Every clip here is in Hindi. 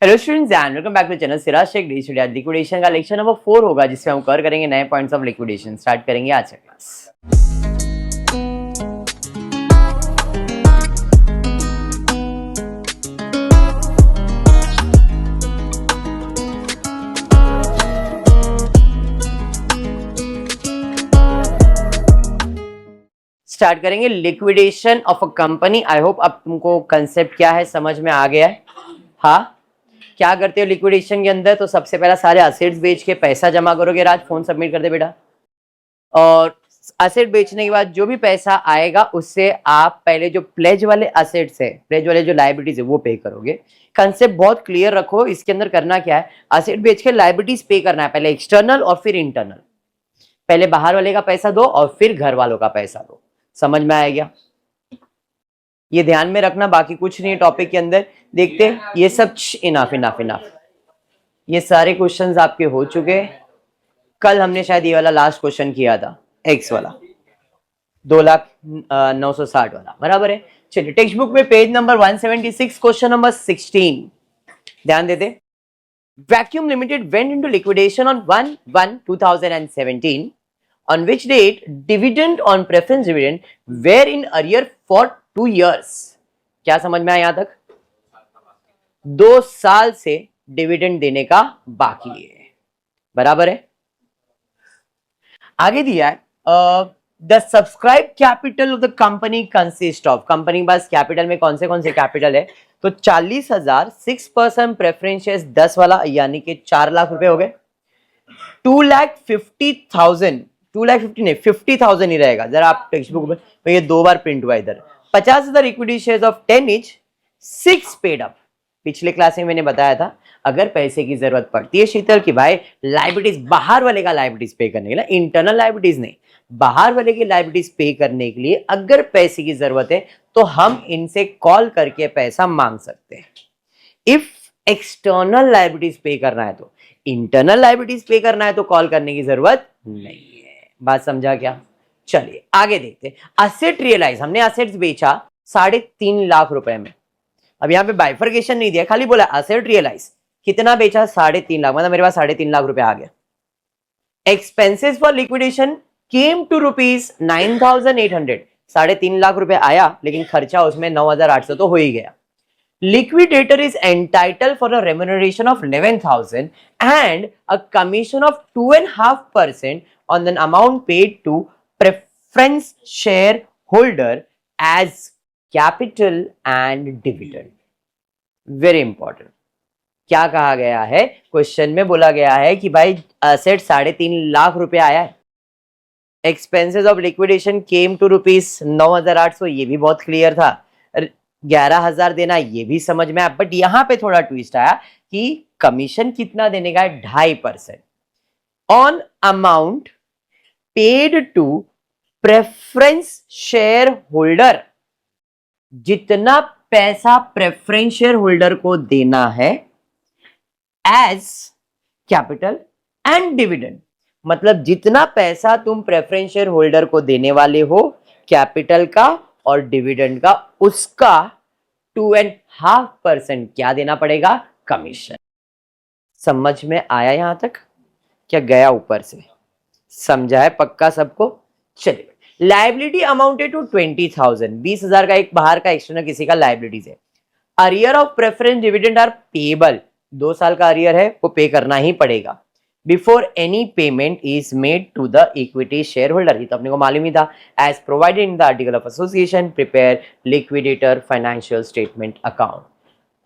Hello students and welcome back to channel Siraj Shaikh D studio. Liquidation का लेक्चर नंबर 4 होगा जिसमें हम कवर करेंगे नए पॉइंट्स ऑफ लिक्विडेशन। स्टार्ट करेंगे आज का क्लास। स्टार्ट करेंगे liquidation of a company. I hope अब तुमको कंसेप्ट क्या है समझ में आ गया है। हाँ, क्या करते हो लिक्विडेशन के अंदर? तो सबसे पहला सारे असेट्स बेच के पैसा जमा करोगे। राज फोन सबमिट कर दे बेटा। और असेट बेचने के बाद जो भी पैसा आएगा उससे आप पहले जो प्लेज वाले असेट्स है, प्लेज वाले जो लायबिलिटीज है वो पे करोगे। कंसेप्ट बहुत क्लियर रखो। इसके अंदर करना क्या है, असेट बेच के लायबिलिटीज पे करना है, पहले एक्सटर्नल और फिर इंटरनल। पहले बाहर वाले का पैसा दो और फिर घर वालों का पैसा दो। समझ में आएगा? ये ध्यान में रखना, बाकी कुछ नहीं है टॉपिक के अंदर। देखते हैं ये सब। Enough enough enough. ये सारे क्वेश्चंस आपके हो चुके। कल हमने शायद ये वाला लास्ट क्वेश्चन किया था, एक्स वाला 2,09,60 वाला, बराबर है। चलिए टेक्स्ट बुक में पेज नंबर 176 क्वेश्चन नंबर 16 ध्यान देते। Vacuum limited went into liquidation on 1/1/2017 on which date dividend on preference dividend were in arrear for 2 years। क्या समझ में आया यहां तक? 2 साल से डिविडेंड देने का बाकी है, बराबर है। आगे दिया है the subscribe capital of the company consist of. Company के पास कैपिटल में कौन से कैपिटल है? तो 40,000, 6% प्रेफरेंस शेयर्स 10 वाला, यानी कि 4 लाख रुपए हो गए। 2,50,000 नहीं 50,000 ही रहेगा। जरा आप टेक्स्ट बुक में तो ये 2 बार प्रिंट हुआ इधर। 50,000 equity shares of 10 each, 6 paid up. पिछले क्लास में मैंने बताया था अगर पैसे की जरूरत पड़ती है शीतल की भाई लायबिलिटीज, बाहर वाले का लायबिलिटीज पे करने के लिए, इंटरनल लायबिलिटीज नहीं, बाहर वाले की लायबिलिटीज पे करने के लिए अगर पैसे की जरूरत है तो हम इनसे कॉल करके पैसा मांग सकते हैं। इफ एक्सटर्नल लायबिलिटीज पे करना है तो, इंटरनल लायबिलिटीज पे करना है तो कॉल करने की जरूरत नहीं है। बात समझा क्या? चलिए आगे देखते। असेट रियलाइज, हमने असेट्स बेचा 3.5 लाख रुपए में। अब यहाँ पे बाइफर्केशन नहीं दिया, खाली बोला असेट रियलाइज। कितना बेचा? 3.5 लाख, मतलब मेरे पास 3.5 लाख रुपए आ गया। Expenses for liquidation came to ₹9,800। 3.5 lakh रुपए आया लेकिन खर्चा उसमें 9,800 तो हो ही गया। Liquidator is entitled for a remuneration of 11,000 and a commission of 2.5% on the amount paid to preference shareholder as capital and dividend। Very important। क्या कहा गया है? क्वेश्चन में बोला गया है कि भाई असेट 3.5 लाख रुपए आया है, expenses of liquidation came to ₹9,800, ये भी बहुत क्लियर था। 11,000 देना ये भी समझ में आया, बट यहां पे थोड़ा ट्विस्ट आया कि कमीशन कितना देने का है? 2.5% on amount paid to preference shareholder. जितना पैसा प्रेफरेंस शेयर होल्डर को देना है एज कैपिटल एंड डिविडेंड, मतलब जितना पैसा तुम प्रेफरेंस शेयर होल्डर को देने वाले हो कैपिटल का और डिविडेंड का, उसका 2.5% क्या देना पड़ेगा? कमीशन। समझ में आया यहां तक? क्या गया ऊपर से? समझा है पक्का सबको? चलिए लायबिलिटी अमाउंटेड टू 20,000, 20,000 का एक बाहर का एक्सटर्नल किसी का लायबिलिटीज है। Arrear of preference dividend are payable, 2 साल का अरियर है वो पे करना ही पड़ेगा। Before any payment is made to the equity shareholder, ये तो अपने को मालूम ही था। As provided in the article of association prepare liquidator financial statement account.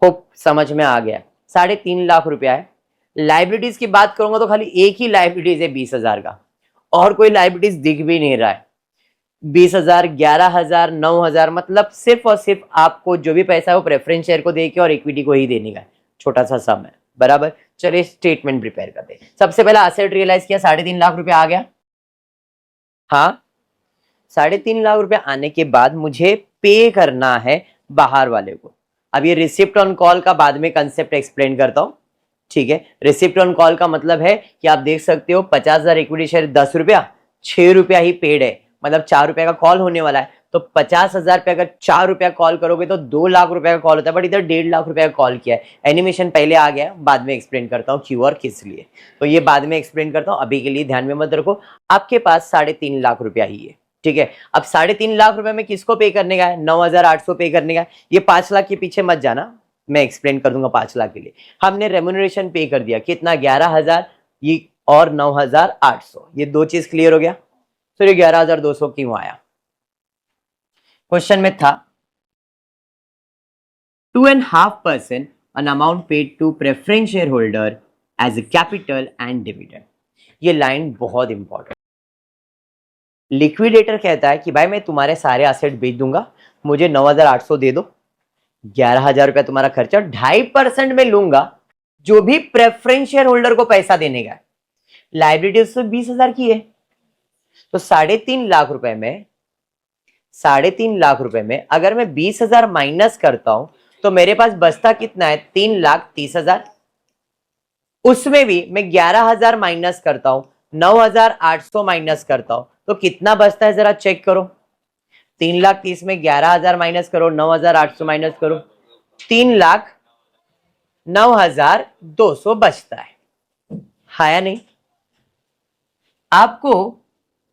Hope समझ में आ गया। 3.5 लाख रुपया है। लाइबिलिटीज की बात करूंगा तो खाली एक ही लाइबिलिटीज है 20,000 का, और कोई लाइबिलिटीज दिख भी नहीं रहा है। 20,000, 11,000, 9,000, मतलब सिर्फ और सिर्फ आपको जो भी पैसा है वो प्रेफरेंस शेयर को देके और इक्विटी को ही देने का है। छोटा सा सम है, बराबर। चलिए स्टेटमेंट प्रिपेयर करते हैं। सबसे पहला असेट रियलाइज किया, 3.5 लाख रुपया आ गया। हाँ, 3.5 लाख रुपया आने के बाद मुझे पे करना है बाहर वाले को। अब ये रिसिप्ट ऑन कॉल का बाद में कंसेप्ट एक्सप्लेन करता हूं, ठीक है। रिसिप्ट ऑन कॉल का मतलब है कि आप देख सकते हो 50,000 इक्विटी शेयर 10 रुपया, 6 रुपया ही पेड है, मतलब 4 रुपया का कॉल होने वाला है। तो 50,000 पे अगर 4 रुपया कॉल करोगे तो 2 लाख रुपए का कॉल होता है, बट इधर 1.5 लाख रुपए का कॉल किया है। एनिमेशन पहले आ गया, बाद में एक्सप्लेन करता हूँ क्यों और किस लिए, तो ये बाद में एक्सप्लेन करता हूँ, अभी के लिए ध्यान में मत रखो। आपके पास 3.5 लाख रुपया ही है, ठीक है। अब 3.5 लाख रुपए में किसको पे करने का है? 9,800 पे करने का है। ये 5 लाख के पीछे मत जाना, मैं एक्सप्लेन कर दूंगा 5 लाख के लिए। हमने रेम्यूनरेशन पे कर दिया, कितना? 11,000 ये और 9,800, ये दो चीज क्लियर हो गया। फिर 11,200 क्यों आया? क्वेश्चन में था 2.5% an amount paid to preference shareholder as a capital and dividend। ये लाइन बहुत इंपॉर्टेंट। लिक्विडेटर कहता है कि भाई मैं तुम्हारे सारे एसेट बेच दूंगा, मुझे 9,800 दे दो, 11,000 रुपया तुम्हारा खर्चा, 2.5% में लूंगा, जो भी प्रेफरेंस शेयर होल्डर को पैसा देने का है। लाइबिलिटी उससे 20,000 की है, तो 3.5 लाख रुपए में 3.5 लाख रुपए में अगर मैं 20,000 माइनस करता हूं तो मेरे पास बचता कितना है? 3,30,000। उसमें भी मैं 11,000 माइनस करता हूं, 9,800 माइनस करता हूं, तो कितना बचता है जरा चेक करो। 3,30,000 में 11,000 माइनस करो, 9,800 माइनस करो, 3,09,200 बचता है या नहीं? आपको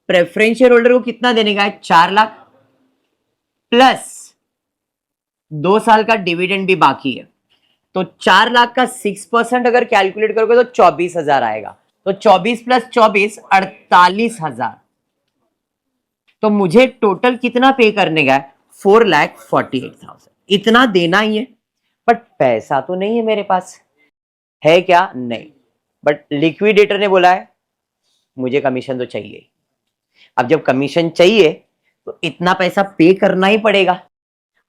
प्रेफरेंस शेयर होल्डर को कितना देने का है? 4 लाख प्लस 2 साल का डिविडेंड भी बाकी है, तो 4 लाख का 6% अगर कैलकुलेट करोगे तो 24,000 आएगा। तो 24 प्लस 24 48,000। तो मुझे टोटल कितना पे करने का है? 4,48,000। इतना देना ही है, बट पैसा तो नहीं है मेरे पास, है क्या? नहीं। बट लिक्विडेटर ने बोला है मुझे कमीशन तो चाहिए। अब जब कमीशन चाहिए तो इतना पैसा पे करना ही पड़ेगा।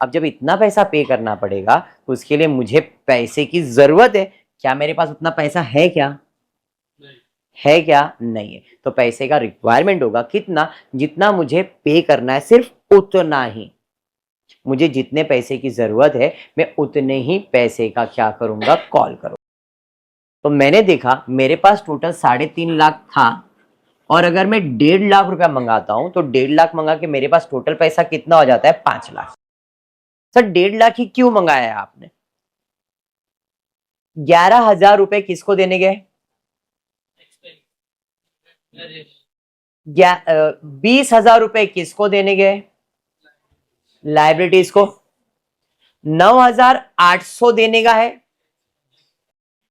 अब जब इतना पैसा पे करना पड़ेगा तो उसके लिए मुझे पैसे की जरूरत है। क्या मेरे पास उतना पैसा है क्या? नहीं। है क्या? नहीं है। तो पैसे का रिक्वायरमेंट होगा कितना? जितना मुझे पे करना है सिर्फ उतना ही। मुझे जितने पैसे की जरूरत है मैं उतने ही पैसे का क्या करूंगा? कॉल करूंगा। तो मैंने देखा मेरे पास टोटल 3.5 लाख था, और अगर मैं 1.5 लाख रुपया मंगाता हूं तो 1.5 लाख मंगा के मेरे पास टोटल पैसा कितना हो जाता है? 5 लाख। सर 1.5 लाख ही क्यों मंगाया है आपने? 11,000 रुपए किसको देने गए? 20,000 रुपए किसको देने गए? लाइबिलिटीज को। 9,800 देने का है,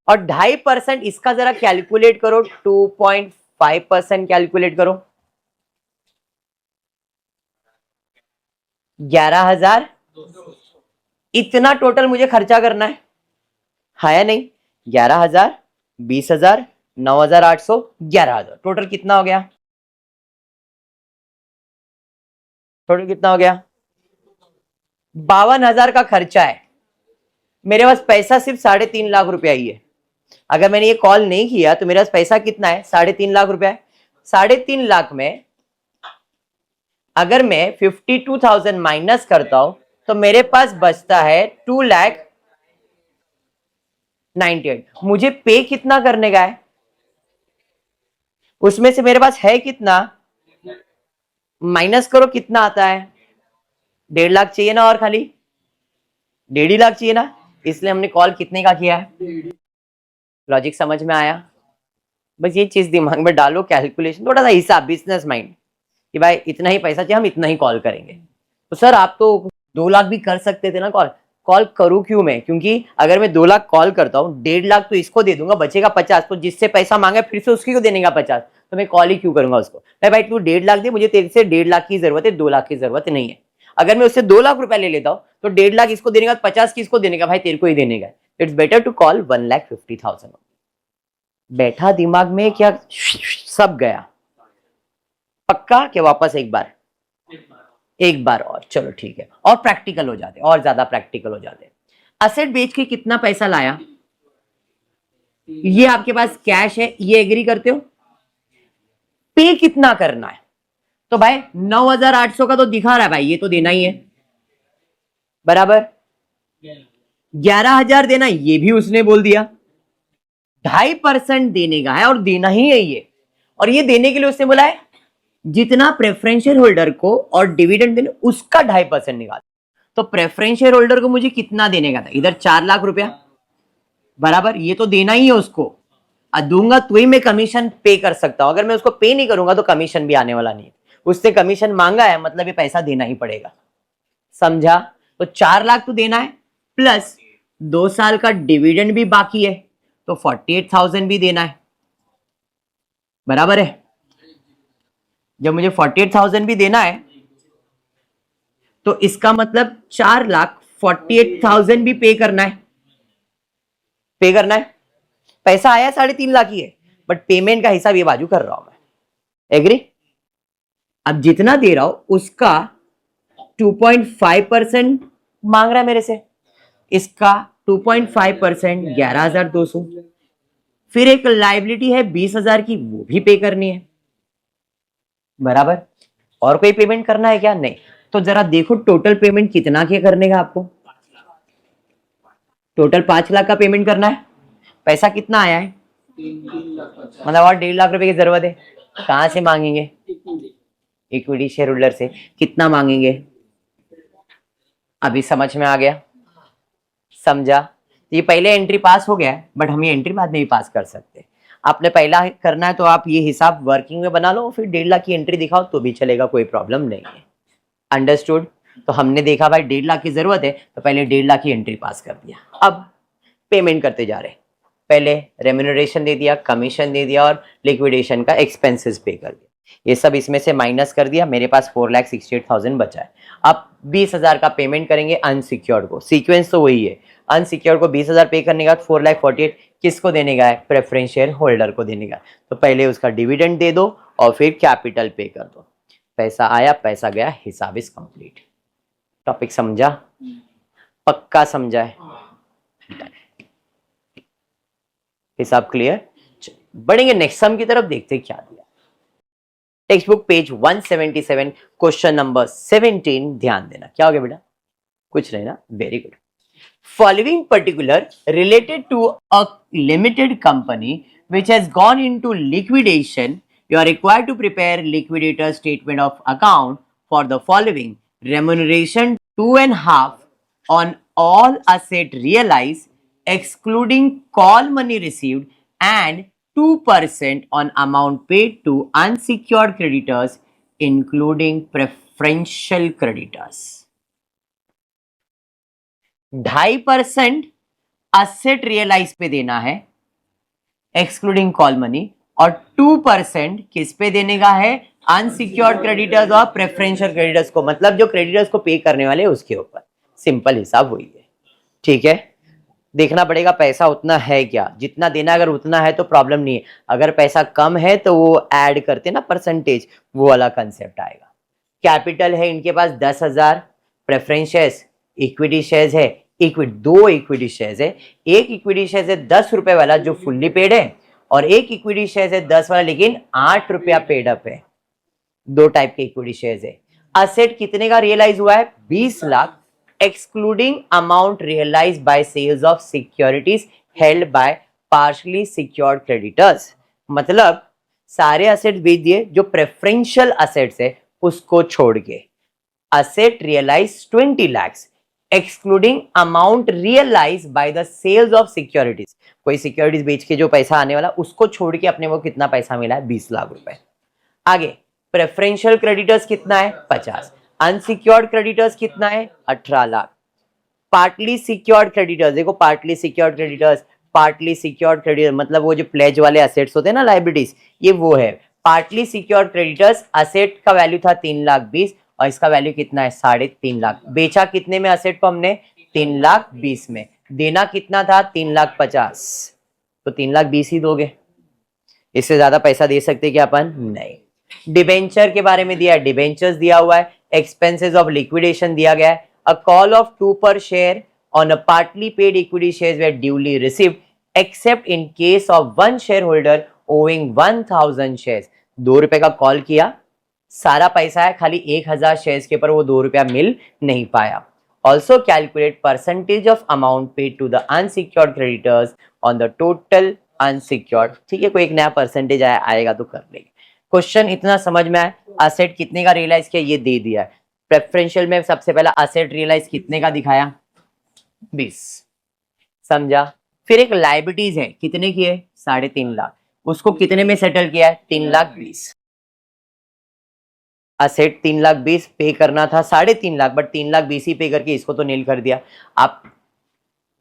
और 2.5% इसका जरा कैलकुलेट करो, 2.5% कैलकुलेट करो। 11,000। इतना टोटल मुझे खर्चा करना है या नहीं? 11,000, 20,000, 9,800, 11,000, टोटल कितना हो गया? टोटल कितना हो गया? 52,000 का खर्चा है। मेरे पास पैसा सिर्फ 3.5 लाख रुपया ही है। अगर मैंने ये कॉल नहीं किया तो मेरे पास पैसा कितना है? 3.5 लाख रुपया है। 3.5 लाख में अगर मैं 52,000 माइनस करता हूं तो मेरे पास बचता है 2,98,000। मुझे पे कितना करने का है? उसमें से मेरे पास है कितना? माइनस करो कितना आता है? 1.5 लाख चाहिए ना, और खाली 1.5 लाख चाहिए ना, इसलिए हमने कॉल कितने का किया है? लॉजिक समझ में आया? बस ये चीज दिमाग में डालो, कैलकुलेशन, थोड़ा सा हिसाब, बिजनेस माइंड, कि भाई इतना ही पैसा चाहिए, हम इतना ही कॉल करेंगे। तो सर आप तो 2 लाख भी कर सकते थे ना कॉल। कॉल करूं क्यों मैं? क्योंकि अगर मैं 2 लाख कॉल करता हूं, 1.5 लाख तो इसको दे दूंगा, बचेगा 50, तो जिससे पैसा मांगा फिर से उसकी को देने का 50, तो मैं कॉल ही क्यों करूंगा उसको? भाई तू 1.5 लाख दे, मुझे तेरे से 1.5 लाख की जरूरत है, 2 लाख की जरूरत नहीं है। अगर मैं उससे 2 लाख रुपया ले लेता हूं तो 1.5 लाख इसको देने का, 50 किसको देने का? भाई तेरे को ही देने का। It's better to call 1,50,000। बैठा दिमाग में क्या? सब गया? पक्का कि वापस एक बार? एक बार और, चलो ठीक है, और प्रैक्टिकल हो जाते, और ज्यादा प्रैक्टिकल हो जाते। असेट बेच के कितना पैसा लाया? ये आपके पास कैश है, ये एग्री करते हो? पे कितना करना है? तो भाई 9,800 का तो दिखा रहा है भाई, ये तो देना ही है, बराबर। 11,000 देना, ये भी उसने बोल दिया। 2.5% देने का है और देना ही है ये, और ये देने के लिए उसने बोला है जितना प्रेफरेंशियल होल्डर को और डिविडेंड देने उसका 2.5% निकाल। तो प्रेफरेंशियल होल्डर को मुझे कितना देने का था, इधर 4 लाख रुपया बराबर, ये तो देना ही है उसको, दूंगा तो ही मैं कमीशन पे कर सकता हूं, अगर मैं उसको पे नहीं करूंगा तो कमीशन भी आने वाला नहीं है। उससे कमीशन मांगा है मतलब ये पैसा देना ही पड़ेगा, समझा। तो 4 लाख तो देना है, प्लस 2 साल का डिविडेंड भी बाकी है, तो 48,000 भी देना है, बराबर है। जब मुझे 48,000 भी देना है तो इसका मतलब 4,48,000 भी पे करना है, पे करना है। पैसा आया 3.5 लाख ही है, बट पेमेंट का हिसाब ये बाजू कर रहा हूं मैं, एग्री। अब जितना दे रहा हूं उसका 2.5% मांग रहा है मेरे से, इसका 2.5% 11,200। फिर एक लाइबिलिटी है 20,000 की, वो भी पे करनी है, बराबर। और कोई पेमेंट करना है क्या? नहीं। तो जरा देखो टोटल पेमेंट कितना क्या करने का आपको, टोटल 5 लाख का पेमेंट करना है। पैसा कितना आया है, मतलब और 1.5 लाख रुपए की जरूरत है। कहां से मांगेंगे? इक्विटी शेयर होल्डर से। कितना मांगेंगे? अभी समझ में आ गया, समझा। ये पहले एंट्री पास हो गया है, बट हम ये एंट्री बाद में भी पास कर सकते हैं। आपने पहला करना है तो आप ये हिसाब वर्किंग में बना लो, फिर 1.5 लाख की एंट्री दिखाओ तो भी चलेगा, कोई प्रॉब्लम नहीं है। अंडरस्टूड। तो हमने देखा भाई 1.5 लाख की जरूरत है, तो पहले 1.5 लाख की एंट्री पास कर दिया। अब पेमेंट करते जा रहे, पहले रेम्यूनरेशन दे दिया, कमीशन दे दिया और लिक्विडेशन का एक्सपेंसेस पे कर दिया। ये सब इसमें से माइनस कर दिया, मेरे पास 4,68,000 बचा है। अब 20,000 का पेमेंट करेंगे अनसिक्योर्ड को, सीक्वेंस तो वही है। अनसिक्योर्ड को 20,000 पे करने का 4,48,000 किसको देने का है? प्रेफरेंशियल होल्डर को देने का। तो पहले उसका डिविडेंड दे दो और फिर कैपिटल पे कर दो। पैसा आया, पैसा गया, हिसाब इज कंप्लीट। टॉपिक समझा? पक्का समझा है? हिसाब क्लियर। बढ़ेंगे नेक्स्ट सम की तरफ, देखते क्या दिया। Text book page 177 question number 17। ध्यान देना, क्या हो गया बेटा? कुछ नहीं ना, very good. Following particular related to a limited company which has gone into liquidation, you are required to prepare liquidator statement of account for the following: remuneration 2.5 on all asset realized excluding call money received, and 2% on amount paid to unsecured creditors including preferential creditors. 2.5% asset realise पे देना है एक्सक्लूडिंग कॉल मनी, और 2% किस पे देने का है? अनसिक्योर्ड क्रेडिटर्स और प्रेफरेंशियल क्रेडिटर्स को, मतलब जो क्रेडिटर्स को पे करने वाले उसके ऊपर। सिंपल हिसाब वही है, ठीक है। देखना पड़ेगा पैसा उतना है क्या, जितना देना, अगर उतना है तो प्रॉब्लम नहीं है, अगर पैसा कम है तो वो ऐड करते ना परसेंटेज, वो वाला कंसेप्ट आएगा। कैपिटल है इनके पास 10,000, प्रेफरेंस शेयर्स, इक्विटी शेयर्स है, दो इक्विटी शेयर्स है। एक इक्विटी शेयर्स है 10 रुपए वाला जो फुल्ली पेड है, और एक इक्विटी शेयर्स है 10 वाला लेकिन 8 रुपया पेड अप है। दो टाइप के इक्विटी शेयर्स है। असेट कितने का रियलाइज हुआ है? 20 lakh, excluding amount realise by sales of securities held by partially secured creditors. मतलब सारे असेट्स बेच दिए, जो प्रेफरेंशियल असेट्स है उसको छोड़ के। Asset realise 20 lakhs excluding amount realise by the sales of securities. कोई सिक्योरिटीज बेच के जो पैसा आने वाला उसको छोड़ के अपने को कितना पैसा मिला है? 20 लाख रुपए। आगे प्रेफरेंशियल क्रेडिटर्स कितना है? 50। अनसिक्योर्ड क्रेडिटर्स कितना है? 18 लाख। पार्टली सिक्योर्ड क्रेडिटर्स, देखो partly secured creditors, partly secured creditor मतलब वो जो प्लेज वाले असेट्स होते हैं ना, लाइबिलिटीज, ये वो है। पार्टली सिक्योर्ड क्रेडिटर्स, असेट का वैल्यू था 3,20,000 और इसका वैल्यू कितना है? 3.5 लाख। बेचा कितने में असेट को हमने? 3,20,000 में। देना कितना था? 3,50,000, तो 3,20,000 ही दोगे, इससे ज्यादा पैसा दे सकते क्या अपन? नहीं। डिबेंचर के बारे में दिया है, डिबेंचर्स दिया हुआ है, एक्सपेंसेस ऑफ लिक्विडेशन दिया गया है। A call of 2 per share on a partly paid equity shares were duly received except in case of one shareholder owing 1,000 shares। 2 रुपए का कॉल किया, सारा पैसा है, खाली 1,000 शेयर्स के ऊपर वो 2 रुपया मिल नहीं पाया। Also calculate percentage of amount paid to the unsecured creditors on the total unsecured. ठीक है, कोई एक नया परसेंटेज आएगा तो कर लेंगे। क्वेश्चन इतना समझ में आया? असेट कितने का रियलाइज किया ये दे दिया है। प्रेफरेंशियल में सबसे पहला असेट रियलाइज कितने का दिखाया? 20, समझा? फिर एक लायबिलिटीज है, कितने की है? 3.5 लाख, उसको कितने में सेटल किया है? 3,20,000। असेट 3,20,000 पे करना था 3.5 लाख, बट 3,20,000 ही पे करके इसको तो नील कर दिया। आप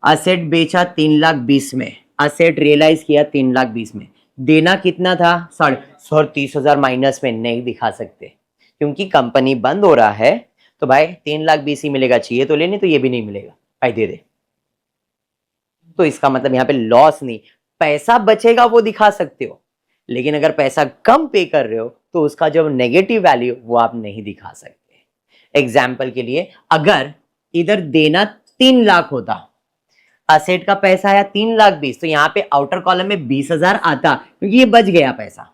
असेट बेचा 3,20,000 में, असेट रियलाइज किया 3,20,000 में, देना कितना था? 30,000 माइनस में नहीं दिखा सकते क्योंकि कंपनी बंद हो रहा है, तो भाई 3,20,000 ही मिलेगा, चाहिए तो लेने, तो ये भी नहीं मिलेगा, भाई दे दे। तो इसका मतलब यहाँ पे लॉस नहीं, पैसा बचेगा वो दिखा सकते हो, लेकिन अगर पैसा कम पे कर रहे हो तो उसका जो नेगेटिव वैल्यू वो आप नहीं दिखा सकते। एग्जाम्पल के लिए, अगर इधर देना 3 लाख होता, असेट का पैसा आया 3,20,000, तो यहाँ पे आउटर कॉलम में 20,000 आता क्योंकि ये बच गया पैसा,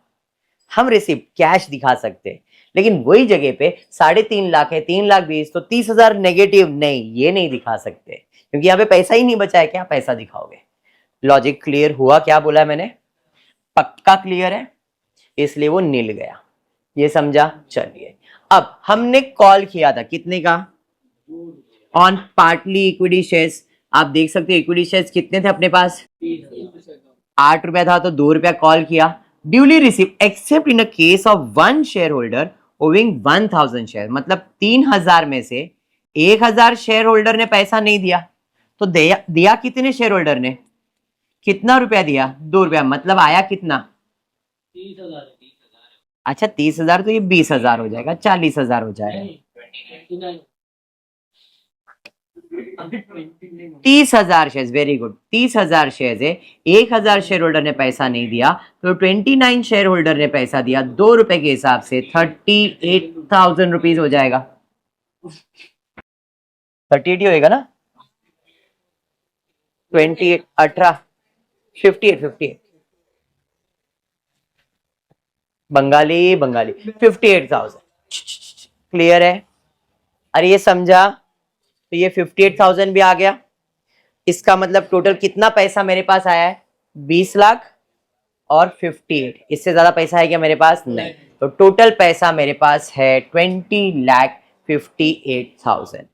हम रिसिप्ट कैश दिखा सकते हैं। लेकिन वही जगह पे 3.5 लाख है, 3,20,000, तो 30,000 नेगेटिव नहीं, ये नहीं दिखा सकते क्योंकि यहाँ पे पैसा ही नहीं बचा है, क्या पैसा दिखाओगे? लॉजिक क्लियर हुआ? क्या बोला है मैंने? पक्का क्लियर है, इसलिए वो नील गया, ये समझा? चलिए, अब हमने कॉल किया था कितने का? On partly equity shares. आप देख सकते हो इक्विटी शेयर्स कितने थे अपने पास? 8 रुपया था, तो 2 रुपया कॉल किया। Duly receive accept in a case of 1 share holder owing 1,000 share, मतलब 3,000 में से 1,000 शेयर होल्डर ने पैसा नहीं दिया, तो दिया कितने शेयर होल्डर ने? कितना रुपया दिया? 2 रुपया, मतलब आया कितना? 30,000। अच्छा 30,000, तो ये 20,000 हो जाएगा, 40,000 हो जाएगा। 30,000 शेयर, वेरी गुड, 30,000 शेयर है, 1,000 शेयर होल्डर ने पैसा नहीं दिया, तो 29 शेयर होल्डर ने पैसा दिया, 2 रुपए के हिसाब से 38,000 रुपीज हो जाएगा। 38 ही होएगा ना? 28, 18, 58 बंगाली 58,000 क्लियर है? अरे ये समझा? तो ये 58,000 भी आ गया, इसका मतलब टोटल कितना पैसा मेरे पास आया है? 20 लाख और 58, इससे ज्यादा पैसा है क्या मेरे पास? नहीं, तो टोटल पैसा मेरे पास है 20,58,000।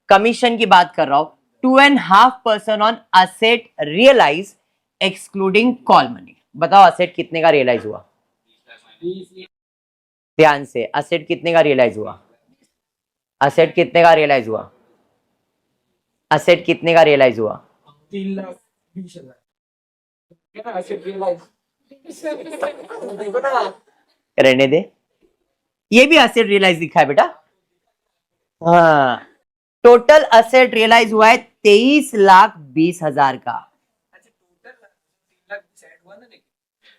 कमीशन की बात कर रहा हूं, 2.5% on asset realise excluding call money. बताओ असेट कितने का रियलाइज हुआ? ध्यान से, असेट कितने का रियलाइज हुआ? असेट कितने का रियलाइज हुआ? असेट कितने का रियलाइज हुआ? 3,20,000 रहने दे, ये भी असेट रियलाइज दिखा है बेटा। हाँ, टोटल असेट रियलाइज हुआ है 23,20,000 का।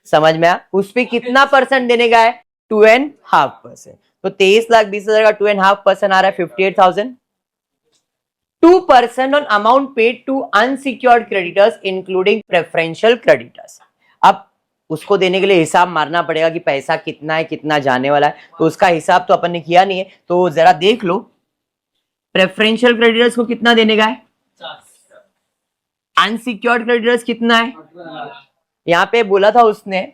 समझ में आया? उस पे कितना परसेंट देने का है? 2.5%। तो 23,20,000 का 2.5% आ रहा है 58,000। 2% on amount paid to unsecured creditors including preferential creditors। अब उसको देने के लिए हिसाब मारना पड़ेगा कि पैसा कितना है, कितना जाने वाला है, तो उसका हिसाब तो अपन ने किया नहीं है, तो जरा देख लो प्रेफरेंशियल क्रेडिटर्स को कितना देने का है, अनसिक्योर्ड क्रेडिटर्स कितना है, यहां पे बोला था उसने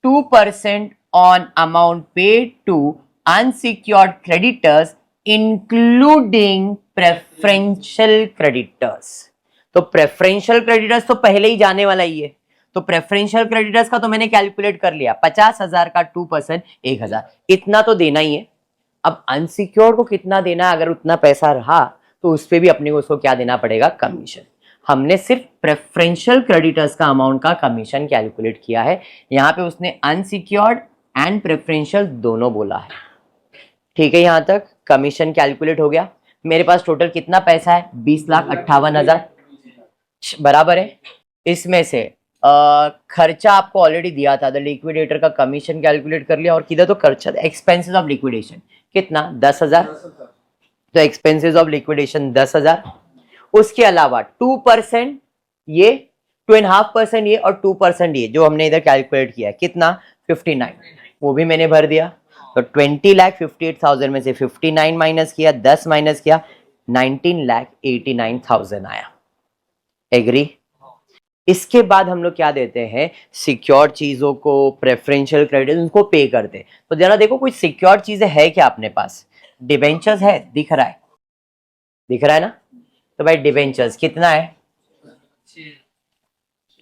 2% on amount paid to unsecured creditors including preferential creditors. तो प्रेफरेंशियल क्रेडिटर्स तो पहले ही जाने वाला ही है, तो प्रेफरेंशियल क्रेडिटर्स का तो मैंने कैलकुलेट कर लिया, 50,000 का 2% 1,000, इतना तो देना ही है। अब अनसिक्योर्ड को कितना देना है, अगर उतना पैसा रहा तो उस पर भी अपने को उसको क्या देना पड़ेगा, कमीशन। हमने सिर्फ प्रेफरेंशियल क्रेडिटर्स का अमाउंट का कमीशन कैलकुलेट किया है, यहाँ पे उसने अनसिक्योर्ड एंड प्रेफरेंशियल दोनों बोला है। ठीक है, यहां तक कमीशन कैलकुलेट हो गया। मेरे पास टोटल कितना पैसा है, 20,58,000 बराबर है। इसमें से खर्चा आपको ऑलरेडी दिया था, लिक्विडेटर का कमीशन कैलकुलेट कर लिया, और किधर तो खर्चा एक्सपेंसेस ऑफ लिक्विडेशन कितना, 10,000, तो एक्सपेंसेस ऑफ लिक्विडेशन 10,000। उसके अलावा 2% ये, 2.5% ये, और 2% ये जो हमने इधर कैलकुलेट किया है कितना, 59, वो भी मैंने भर दिया। तो 20,58,000 में से 59 माइनस किया, 10 माइनस किया, 19,89,000 आया। एग्री? इसके बाद हम लोग क्या देते हैं, सिक्योर चीजों को, प्रेफरेंशियल क्रेडिट उनको पे करते हैं। तो जरा देखो कोई सिक्योर चीजें है क्या अपने पास? डिबेंचर्स है, दिख रहा है, दिख रहा है ना? तो भाई डिबेंचर्स कितना है?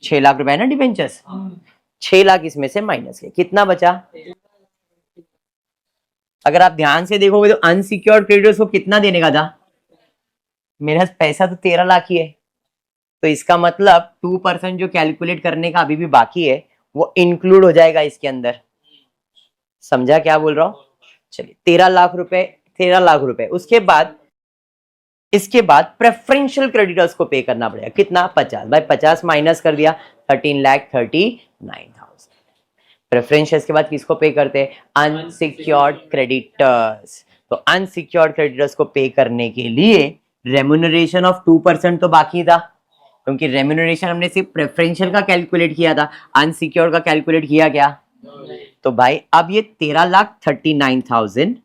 6 लाख रुपए है ना डिबेंचर्स। 6 लाख इसमें से माइनस किया, कितना बचा? अगर आप ध्यान से देखोगे तो अनसिक्योर्ड क्रेडिटर्स को कितना देने का था? मेरा पैसा तो 13 लाख ही है। तो इसका मतलब 2% जो कैलकुलेट करने का अभी भी बाकी है वो इंक्लूड हो जाएगा इसके अंदर। समझा क्या बोल रहा हूं? चलिए 13 लाख रुपए, 13 लाख रुपए। उसके बाद इसके बाद प्रेफरेंशियल क्रेडिटर्स को पे करना पड़ेगा, कितना? 50। भाई 50 माइनस कर दिया, 13,39,000। प्रेफरेंशियल के बाद किसको पे करते हैं? Unsecured creditors. तो अनसिक्योर्ड क्रेडिटर्स को पे करने के लिए रेम्यूनरेशन ऑफ 2% तो बाकी था, क्योंकि रेम्यूनरेशन हमने सिर्फ प्रेफरेंशियल का कैलकुलेट किया था, अनसिक्योर्ड का कैलकुलेट किया क्या? तो भाई अब ये 13,39,000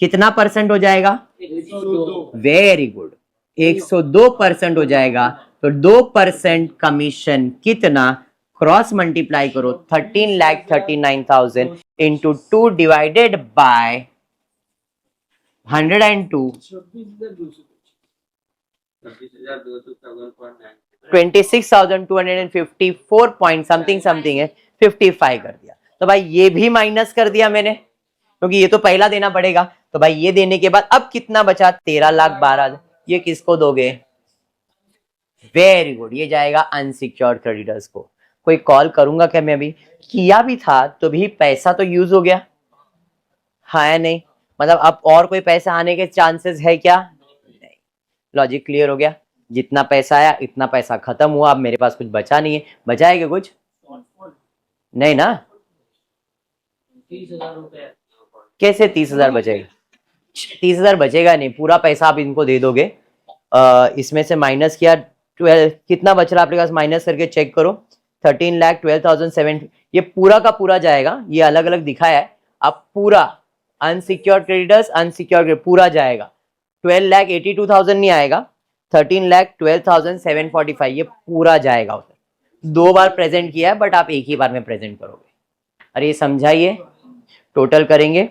कितना परसेंट हो जाएगा? 102। वेरी गुड, 102% हो जाएगा। तो 2% कमीशन कितना? क्रॉस मल्टीप्लाई करो, 13,39,000 into 2 divided by 102, 26,254 point something है, 55 कर दिया। तो भाई ये भी माइनस कर दिया मैंने, क्योंकि ये तो पहला देना पड़ेगा। तो भाई ये देने के बाद अब कितना बचा? 13,12,000। ये किसको दोगे? वेरी गुड, ये जाएगा अनसिक्योर्ड क्रेडिटर्स को। कोई कॉल करूंगा क्या? मैं अभी किया भी था तो भी पैसा तो यूज हो गया, हाँ या नहीं? मतलब अब और कोई पैसा आने के चांसेस है क्या? नहीं। लॉजिक क्लियर हो गया? जितना पैसा आया इतना पैसा खत्म हुआ, अब मेरे पास कुछ बचा नहीं है। बचा है क्या कुछ? नहीं ना? 30,000 रुपए। कैसे 30,000 बचेगा? 30,000 बचेगा नहीं, पूरा पैसा आप इनको दे दोगे। इसमें से माइनस किया 12, कितना बच रहा आपके पास? माइनस करके चेक करो, 13,12,700। ये पूरा का पूरा जाएगा, ये अलग अलग दिखाया है। अब पूरा अनसिक्योर्ड क्रेडिटर्स, अनसिक्योर्ड पूरा जाएगा। 12,82,000 नहीं आएगा, 13,12,745 ये पूरा जाएगा उधर। 2 बार प्रेजेंट किया है, बट आप एक ही बार में प्रेजेंट करोगे। अरे ये समझाइए, टोटल करेंगे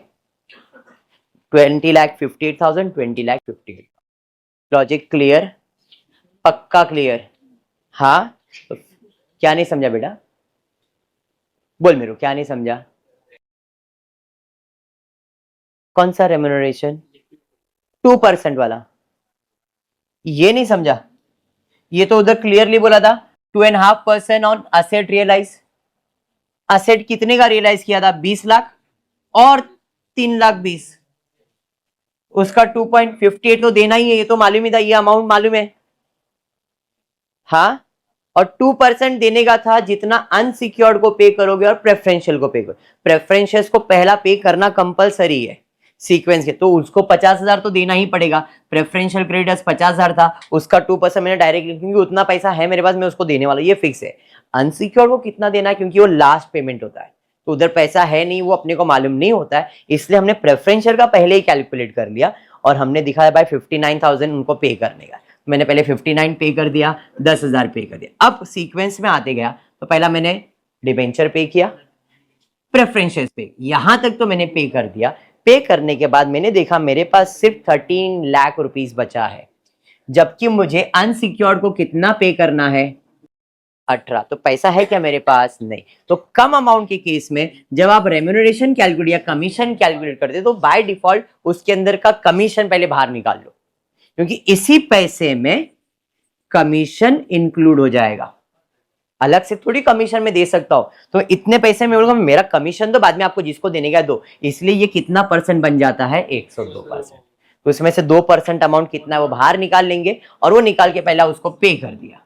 20,58,000, 20,58,000। Logic clear? पक्का क्लियर? हाँ? तो क्या नहीं समझा बेटा? बोल मेरे को, क्या नहीं समझा? कौन सा रेम्यूनरेशन? 2% वाला, ये नहीं समझा? ये तो उधर क्लियरली बोला था 2.5% ऑन असेट रियलाइज। असेट कितने का रियलाइज किया था? 20 लाख और 3,20,000। उसका 2.58 तो देना ही है, ये तो मालूम ही था, ये अमाउंट मालूम है। हाँ, और 2% देने का था जितना अनसिक्योर्ड को पे करोगे और प्रेफरेंशियल को पे करोगे। प्रेफरेंशियल को पहला पे करना कंपलसरी है सीक्वेंस के, तो उसको 50,000 तो देना ही पड़ेगा। प्रेफरेंशियल क्रेडिटर्स 50,000 था, उसका 2% मैंने डायरेक्टली, क्योंकि उतना पैसा है मेरे पास, मैं उसको देने वाला, ये फिक्स है। अनसिक्योर्ड को कितना देना है, क्योंकि वो लास्ट पेमेंट होता है, तो उधर पैसा है नहीं, वो अपने को मालूम नहीं होता है, इसलिए हमने प्रेफरेंशियल का पहले ही कैलकुलेट कर लिया और हमने दिखाया भाई 59,000 उनको पे करने का। मैंने पहले 59 पे कर दिया, 10,000 पे कर दिया। अब सीक्वेंस में आते गया तो पहला मैंने डिबेंचर पे किया, प्रेफरेंशियल पे, यहां तक तो मैंने पे कर दिया। पे करने के बाद मैंने देखा मेरे पास सिर्फ 13 लाख रुपीस बचा है, जबकि मुझे अनसिक्योर्ड को कितना पे करना है? 18। तो पैसा है क्या मेरे पास? नहीं। तो कम अमाउंट के केस में जब आप रेम्यूनरेशन कैलकुलेट या कमीशन कैलकुलेट करते तो बाय डिफॉल्ट उसके अंदर का कमीशन पहले बाहर निकाल लो, क्योंकि इसी पैसे में कमीशन इंक्लूड हो जाएगा। अलग से थोड़ी कमीशन में दे सकता हूं, तो इतने पैसे में बोलूंगा मेरा कमीशन तो बाद में आपको जिसको देने का दो, इसलिए ये कितना परसेंट बन जाता है? 102%। तो इसमें से 2% अमाउंट कितना है वो बाहर निकाल लेंगे, और वो निकाल के पहला उसको पे कर दिया।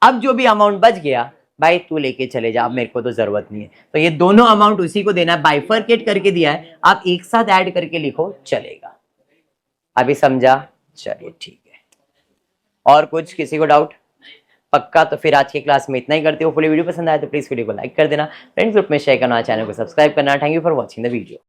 अब जो भी अमाउंट बच गया भाई तू लेके चले जा, अब मेरे को तो जरूरत नहीं है। तो ये दोनों अमाउंट उसी को देना है, बाइफरकेट करके दिया है, आप एक साथ ऐड करके लिखो चलेगा। अभी समझा? चलिए ठीक है। और कुछ किसी को डाउट? पक्का? तो फिर आज की क्लास में इतना ही करते हो। फुली वीडियो पसंद आया तो प्लीज वीडियो को लाइक कर देना, फ्रेंड्स ग्रुप में शेयर करना, चैनल को सब्सक्राइब करना। Thank you for watching the video.